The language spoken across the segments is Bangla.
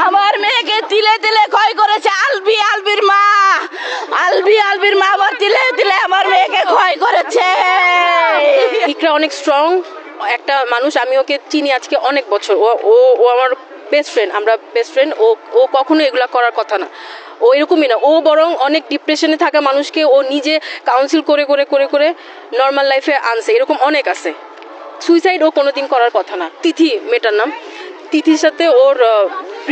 আমার মেয়েকে তিলে তিলে ক্ষয় করেছে আলবির মা আবার তিলে তিলে আমার মেয়েকে ক্ষয় করেছে। ইকরা অনেক স্ট্রং একটা মানুষ, আমি ওকে চিনি আজকে অনেক বছর। ও ও ও আমার বেস্ট ফ্রেন্ড, আমরা বেস্ট ফ্রেন্ড। ও ও কখনো এগুলা করার কথা না, ও এরকমই না। ও বরং অনেক ডিপ্রেশনে থাকা মানুষকে ও নিজে কাউন্সিল করে করে করে করে নর্মাল লাইফে আনছে, এরকম অনেক আছে। সুইসাইড ও কোনোদিন করার কথা না। তিথি মেয়েটার নাম, তিথির সাথে ওর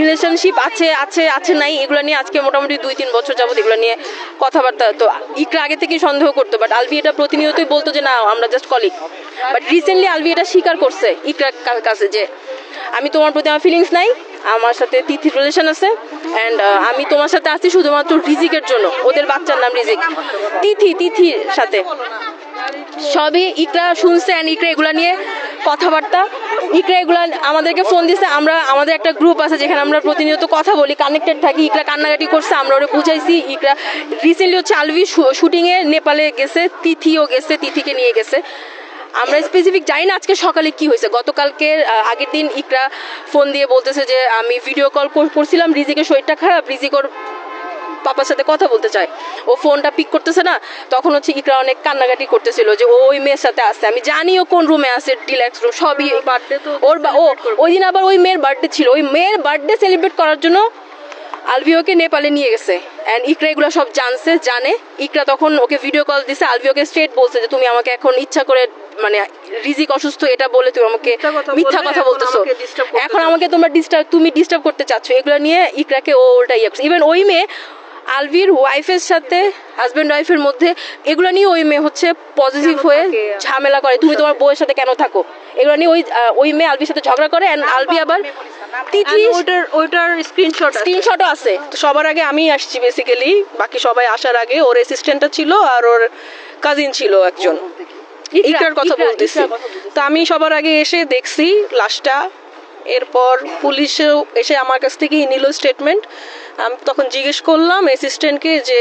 রিলেশনশিপ আছে আছে আছে নাই, এগুলো নিয়ে আজকে মোটামুটি 2-3 বছর যাবত এগুলো নিয়ে কথাবার্তা। তো ইকরা আগে থেকেই সন্দেহ করতো, বাট আলভি এটা প্রতিনিয়তই বলতো যে না আমরা just colleague. But recently Alvi এটা স্বীকার করছে ইকরার কাছে যে আমি তোমার প্রতি আমার ফিলিংস নাই, আমার সাথে তিথির রিলেশন আছে, অ্যান্ড আমি তোমার সাথে আসছি শুধুমাত্র রিজিকের জন্য। ওদের বাচ্চার নাম রিজিক। তিথির সাথে সবই ইকরা শুনছে, অ্যান্ড ইকরা এগুলা নিয়ে কথাবার্তা। ইকরা এগুলা আমাদেরকে ফোন দিছে, আমরা আমাদের একটা গ্রুপ আছে যেখানে আমরা প্রতিনিয়ত কথা বলি, কানেক্টেড থাকি। ইকরা কান্নাকাটি করছে, আমরা ওরা বুঝাইছি। ইকরা রিসেন্টলি হচ্ছে আলভি শুটিংয়ে নেপালে গেছে, তিথিও গেছে, তিথিকে নিয়ে গেছে। আমরা স্পেসিফিক জানি না আজকে সকালে কি হয়েছে। গতকালকে আগের দিন ইকরা ফোন দিয়ে বলতেছে যে আমি ভিডিও কল করছিলাম, রিজিকের শরীরটা খারাপ, রিজিক ওর পাপার সাথে কথা বলতে চায়, ও ফোনটা পিক করতেছে না। তখন হচ্ছে ইকরা অনেক কান্নাকাটি করতেছিল যে ও ওই মেয়ের সাথে আসছে। আমি জানি ও কোন রুমে আছে, ডিলাক্স রুম সবই। বার্থডে তো ওর ওই দিন আবার ওই মেয়ের বার্থডে ছিল, ওই মেয়ের বার্থডে সেলিব্রেট করার জন্য আলভিওকে নেপালে নিয়ে গেছে। অ্যান্ড ইকরা এগুলো সব জানে। ইকরা তখন ওকে ভিডিও কল দিছে, আলভিওকে স্ট্রেট বলছে যে তুমি আমাকে এখন ইচ্ছা করে মানে রিজিক অসুস্থ এটা বলে তুমি আমাকে মিথ্যা কথা বলতেছো, এখন আমাকে তুমি ডিস্টার্ব করতে চাচ্ছ। এগুলো নিয়ে ইকরাকে ও ওটা ইভেন ওই মেয়ে আলভির ওয়াইফের সাথে হাজব্যান্ড ওয়াইফের মধ্যে এগুলো নিয়ে ওই মেয়ে হচ্ছে পজিটিভ হয়ে ঝামেলা করে, তুমি তোমার বউয়ের সাথে কেন থাকো, এগুলো নিয়ে ওই মেয়ে আলভির সাথে ঝগড়া করে। অ্যান্ড আলভি আবার ওইটার স্ক্রিনশটও আছে। তো সবার আগে আমি আসছি বেসিক্যালি, বাকি সবাই আসার আগে ওর অ্যাসিস্ট্যান্টটা ছিল আর ওর কাজিন ছিল একজন, ইকরার কথা বলতেছি। তো আমি সবার আগে এসে দেখছি লাশটা। এরপর পুলিশও এসে আমার কাছ থেকে নিল স্টেটমেন্ট। আমি তখন জিজ্ঞেস করলাম অ্যাসিস্ট্যান্টকে যে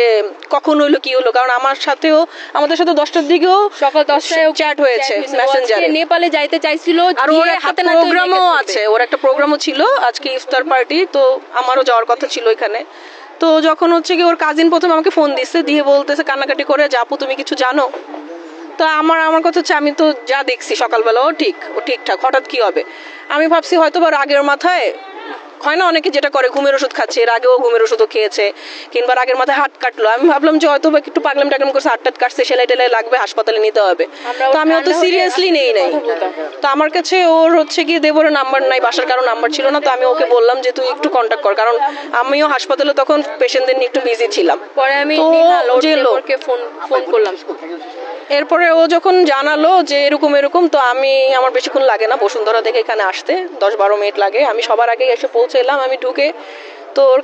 কখন হইলো কি হলো, কারণ আমাদের সাথে 10টার দিকেও সকাল 10টায় চ্যাট হয়েছে মেসেঞ্জারে। নেপালে যাইতে চাইছিল, আর ওর একটা প্রোগ্রামও আছে, ওর একটা প্রোগ্রামও ছিল আজকে ইফতার পার্টি, তো আমারও যাওয়ার কথা ছিল এখানে। তো যখন হচ্ছে কি ওর কাজিন প্রথম আমাকে ফোন দিচ্ছে, দিয়ে বলতেছে কান্নাকাটি করে যে আপু তুমি কিছু জানো। তো আমার কথা হচ্ছে আমি তো যা দেখছি সকালবেলা ও ঠিকঠাক, হঠাৎ কি হবে। আমি ভাবছি হয়তো বা রাগের মাথায় হয় না অনেকে যেটা করে ঘুমের ওষুধ খাচ্ছে, এর আগেও ঘুমের ওষুধও খেয়েছে, কিংবা রাগের মাথায় হাত কাটলো। আমি ভাবলাম যে হয়তো একটু পাগলাম টাগলাম করছে, হাত কাটছে, সেলাই টেলাই লাগবে, হাসপাতালে নিতে হবে। তো আমি অত সিরিয়াসলি নেই নাই। তো আমার কাছে ওর হচ্ছে কি দেবরের নাম্বার নাই, বাসার কারো নাম্বার ছিল না। তো আমি ওকে বললাম যে তুই একটু কন্ট্যাক্ট কর, কারণ আমিও হাসপাতালে তখন পেশেন্টদের নিয়ে একটু বিজি ছিলাম। পরে আমি ফোন করলাম। এরপরে ও যখন জানালো যে এরকম, তো আমার বেশিক্ষণ লাগে না বসুন্ধরা থেকে এখানে আসতে, 10-12 মিনিট লাগে। আমি সবার আগে এসে পৌঁছালাম। আমি ঢুকে তো ওর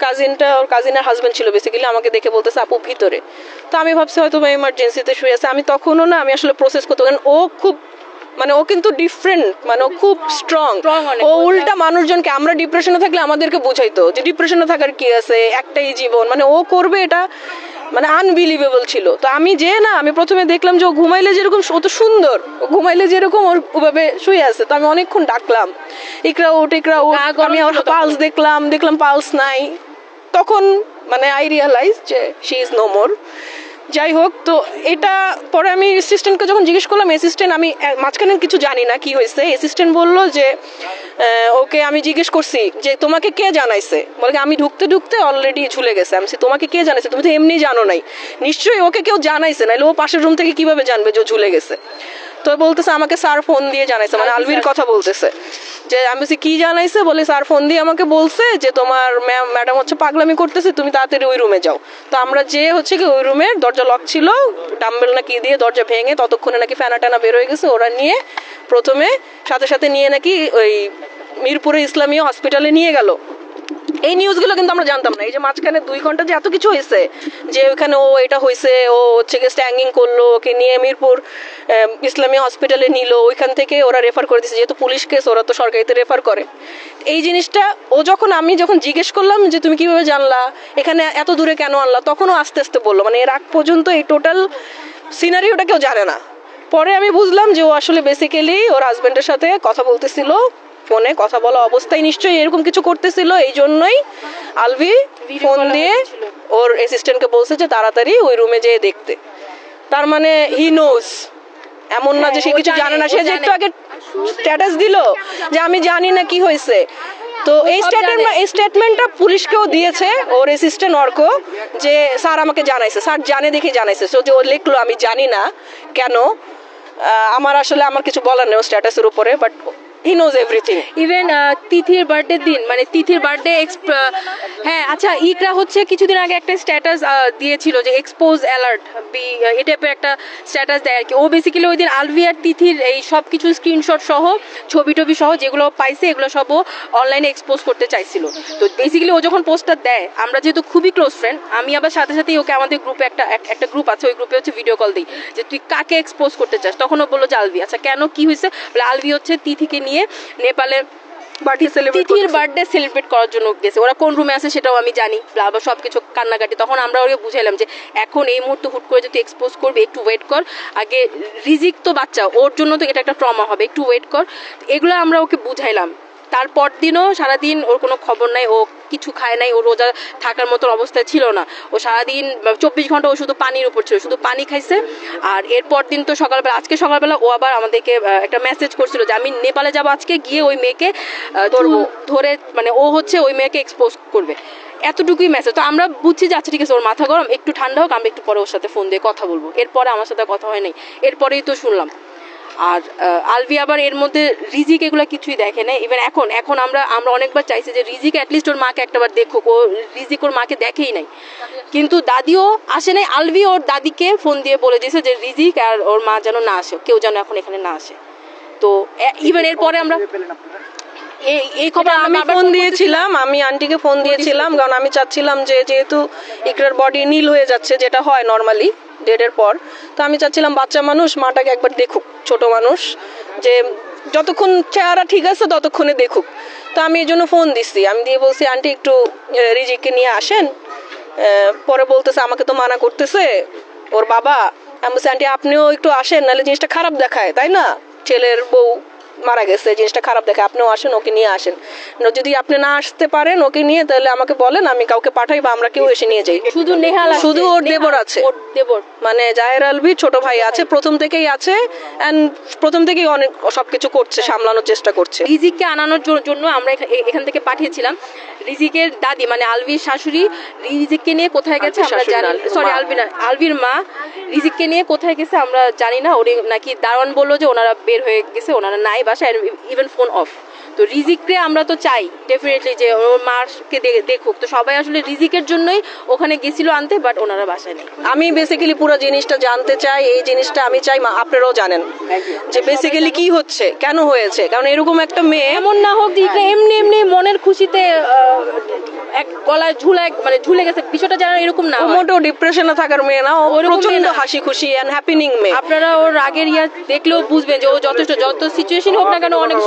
কাজিনের হাজবেন্ড ছিল বেসিক্যালি, আমাকে দেখে বলতেছে আপু ভিতরে। তো আমি ভাবছি হয়তো ইমার্জেন্সিতে শুয়ে আছে। আমি তখনও না, আমি আসলে প্রসেস করতে, কারণ ও খুব ও কিন্তু ডিফারেন্ট, ও খুব স্ট্রং। ও উল্টা মানুষজনকে, আমরা ডিপ্রেশনে থাকলে আমাদেরকে বুঝাইতো যে ডিপ্রেশনে থাকার কি আছে, একটাই জীবন, ও করবে এটা আনবিলিভেবল ছিল। তো আমি প্রথমে দেখলাম যে ও ঘুমাইলে যেরকম, ও তো সুন্দর, ও ঘুমাইলে যেরকম ওভাবে শুয়ে আছে। তো আমি অনেকক্ষণ ডাকলাম ইকরা উঠ। আমি ওর পালস দেখলাম পালস নাই। তখন আই রিয়ালাইজ যে শি ইজ নো মোর। যাই হোক, তো এটা পরে আমি অ্যাসিস্ট্যান্টকে যখন জিজ্ঞেস করলাম, অ্যাসিস্ট্যান্ট, আমি মাঝখানে কিছু জানি না কি হয়েছে, অ্যাসিস্ট্যান্ট বললো যে ওকে আমি জিজ্ঞেস করছি যে তোমাকে কে জানাইছে, বলে আমি ঢুকতে অলরেডি ঝুলে গেছে। আমি তোমাকে কে জানাইছে, তুমি তো এমনি জানো নাই, নিশ্চয়ই ওকে কেউ জানাইছে, নাইলে ও পাশের রুম থেকে কিভাবে জানবে যে ও ঝুলে গেছে। তো বলতেছে আমাকে স্যার ফোন দিয়ে জানাইছে, আলভির কথা বলতেছে। যে আমি বলছি কি জানাইছে, বলে স্যার ফোন দিয়ে আমাকে বলছে যে তোমার ম্যাডাম হচ্ছে পাগলামি করতেছে, তুমি তাড়াতাড়ি ওই রুমে যাও। তো আমরা যে হচ্ছে কি ওই রুমের দরজা লক ছিল, ডাম্বেল না কি দিয়ে দরজা ভেঙে, ততক্ষণে নাকি ফ্যানা টানা বের হয়ে গেছে। ওরা নিয়ে প্রথমে সাথে নিয়ে নাকি ওই মিরপুরে ইসলামী হসপিটালে নিয়ে গেল। এই নিউজগুলো কিন্তু আমরা জানতাম না। এই যে মাঝখানে 2 ঘন্টা যে এত কিছু হয়েছে, যে ওইখানে ও এটা হয়েছে, ও হচ্ছে গিয়ে স্ট্যাঙ্গিং করলো, ওকে নিয়ে মিরপুর ইসলামী হসপিটালে নিল, ওইখান থেকে ওরা রেফার করে দিচ্ছে, যেহেতু পুলিশ কেস ওরা তো সরকারিতে রেফার করে। এই জিনিসটা আমি যখন জিজ্ঞেস করলাম যে তুমি কিভাবে জানলা, এখানে এত দূরে কেন আনলা, তখনও আস্তে আস্তে বললো, এর আগ পর্যন্ত এই টোটাল সিনারিওটা কেউ জানে না। পরে আমি বুঝলাম যে ও আসলে বেসিক্যালি ওর হাজবেন্ডের সাথে কথা বলতেছিল ফোনে কথা বলা অবস্থায় নিশ্চয়ই এরকম কিছু করতেছিল, এই জন্যই আলভি ফোন দিয়ে ওর অ্যাসিস্ট্যান্টকে বলছে যে তাড়াতাড়ি ওই রুমে যেয়ে দেখতে। তার মানে হি নোজ, এমন না যে সে কিছু জানে না। সে যে একটু আগে স্ট্যাটাস দিল যে আমি জানি না কি হয়েছে, তো এই স্টেটমেন্টটা পুলিশকেও দিয়েছে ওর অ্যাসিস্ট্যান্ট অর্ক, যে স্যার আমাকে জানাইছে, স্যার জানে দেখে জানাইছে। সো যে ও লিখলো আমি জানি না কেন, আমার আসলে আমার কিছু বলার নেই স্ট্যাটাসের উপরে, but he knows everything. Even তিথির বার্থডে দিন, মানে তিথির বার্থডে হ্যাঁ আচ্ছা, ইকরা হচ্ছে কিছুদিন আগে একটা স্ট্যাটাস দিয়েছিল যে এক্সপোজ অ্যালার্ট, এই টাইপের একটা স্ট্যাটাস দেয় আর কি। ও বেসিক্যালি ওই দিন আলভি আর তিথির এই সব কিছু স্ক্রিনশট সহ ছবি টবি সহ যেগুলো পাইছে এগুলো সব ও অনলাইনে এক্সপোজ করতে চাইছিল। তো বেসিক্যালি ও যখন পোস্টটা দেয়, আমরা যেহেতু খুবই ক্লোজ ফ্রেন্ড, আমি আবার সাথে সাথেই ওকে আমাদের গ্রুপে একটা গ্রুপ আছে, ওই গ্রুপে হচ্ছে ভিডিও কল দিই যে তুই কাকে এক্সপোজ করতে চাস। তখন ও বললো যে আলভি। আচ্ছা কেন, কি হয়েছে? বলে আলভি হচ্ছে তিথিকে নিয়ে নেপালে তিথির বার্থডে সেলিব্রেট করার জন্য গেছে। ওরা কোন রুমে আছে সেটাও আমি জানি, আবার সবকিছু কান্নাকাটি। তখন আমরা ওকে বুঝাইলাম যে এখন এই মুহূর্তে হুট করে যদি এক্সপোজ করবে, একটু ওয়েট কর, আগে রিজিক তো বাচ্চা, ওর জন্য তো এটা একটা ট্রমা হবে, একটু ওয়েট কর। এগুলো আমরা ওকে বুঝাইলাম। তারপর দিনও সারাদিন ওর কোনো খবর নাই, ও কিছু খায় নাই, ও রোজা থাকার মতন অবস্থায় ছিল না। ও সারাদিন 24 ঘন্টা ও শুধু পানির উপর ছিল, শুধু পানি খাইছে। আর এরপর দিন তো সকালবেলা, আজকে সকালবেলা ও আবার আমাদেরকে একটা মেসেজ করছিল যে আমি নেপালে যাবো আজকে, গিয়ে ওই মেয়েকে ধরে, মানে ও হচ্ছে ওই মেয়েকে এক্সপোজ করবে, এতটুকুই মেসেজ। তো আমরা বুঝছি যে আচ্ছা ঠিক আছে, ওর মাথা গরম, একটু ঠান্ডা হোক, আমরা একটু পরে ওর সাথে ফোন দিয়ে কথা বলবো। এরপরে আমার সাথে কথা হয় নাই, এরপরেই তো শুনলাম। আর আলভি আবার এর মধ্যে রিজিক এগুলো কিছুই দেখে না। ইভেন এখন আমরা অনেকবার চাইছি যে রিজিক অ্যাটলিস্ট ওর মাকে একটাবার দেখুক, ও রিজিক ওর মাকে দেখেই নাই, কিন্তু দাদিও আসে নাই। আলভি ওর দাদিকে ফোন দিয়ে বলে দিয়েছে যে রিজিক আর ওর মা যেন না আসে, কেউ যেন এখন এখানে না আসে। তো ইভেন এরপরে আমরা এই খবর আমি ফোন দিয়েছিলাম, আমি আন্টিকে ফোন দিয়েছিলাম, কারণ আমি চাচ্ছিলাম যে যেহেতু ইকরার বডি নীল হয়ে যাচ্ছে, যেটা হয় নর্মালি ডেডের পর, তো আমি চাচ্ছিলাম বাচ্চা মানুষ মাটাকে একবার দেখুক, ছোট মানুষ, যে যতক্ষণ চেহারা ঠিক আছে ততক্ষণে দেখুক। তো আমি এই জন্য ফোন দিচ্ছি, আমি দিয়ে বলছি আন্টি একটু রিজিককে নিয়ে আসেন। পরে বলতেছে আমাকে তো মানা করতেছে ওর বাবা। আমি বলছি আন্টি আপনিও একটু আসেন, নাহলে জিনিসটা খারাপ দেখায়, তাই না? ছেলের বউ মারা গেছে, জিনিসটা খারাপ দেখে, আপনিও আসেন, ওকে নিয়ে আসেন। যদি আপনি না আসতে পারেন ওকে নিয়ে, তাহলে আমাকে বলেন, আমি কাউকে পাঠাই বা আমরা কেউ এসে নিয়ে যাই। শুধু নেহাল, শুধু ওর দেবর আছে, ওর দেবর মানে জাহের আলভি ছোট ভাই আছে, প্রথম থেকেই আছে, এন্ড প্রথম থেকেই অনেক সবকিছু করছে, সামলানোর চেষ্টা করছে। রিজিককে আনানোর জন্য আমরা এখান থেকে পাঠিয়েছিলাম। রিজিকের দাদি মানে আলভির শাশুড়ি রিজিককে নিয়ে কোথায় গেছে আমরা জানি, সরি আলভির মা রিজিককে নিয়ে কোথায় গেছে আমরা জানি না। ওর নাকি দারোয়ান বললো যে ওনারা বের হয়ে গেছে, ওনারা নাই বাসায়, ইভেন ফোন অফ। তো রিজিককে আমরা তো চাই ডেফিনেটলি যে ওর মাকে দেখুক। তো সবাই আসলে রিজিকের জন্যই ওখানে গেছিল আনতে, বাট ওনারা বাসায় নেই। আমি বেসিক্যালি পুরো জিনিসটা জানতে চাই, এই জিনিসটা আমি চাই আপনারাও জানেন যে বেসিক্যালি কি হচ্ছে, কেন হয়েছে। কারণ এরকম একটা মেয়ে এমন না হোক যে এমনি মনের খুশিতে এক গলায় ঝুলে গেছে, বিষয়টা যেন এরকম না হয়। মোটেও ডিপ্রেশনে থাকার মেয়ে না, ও প্রচন্ড হাসি খুশি এন্ড হ্যাপিনিং মেয়ে। আপনারা ওর আগের দেখলেও বুঝবেন যে ও যত সিচুয়েশন হোক না কেন অনেক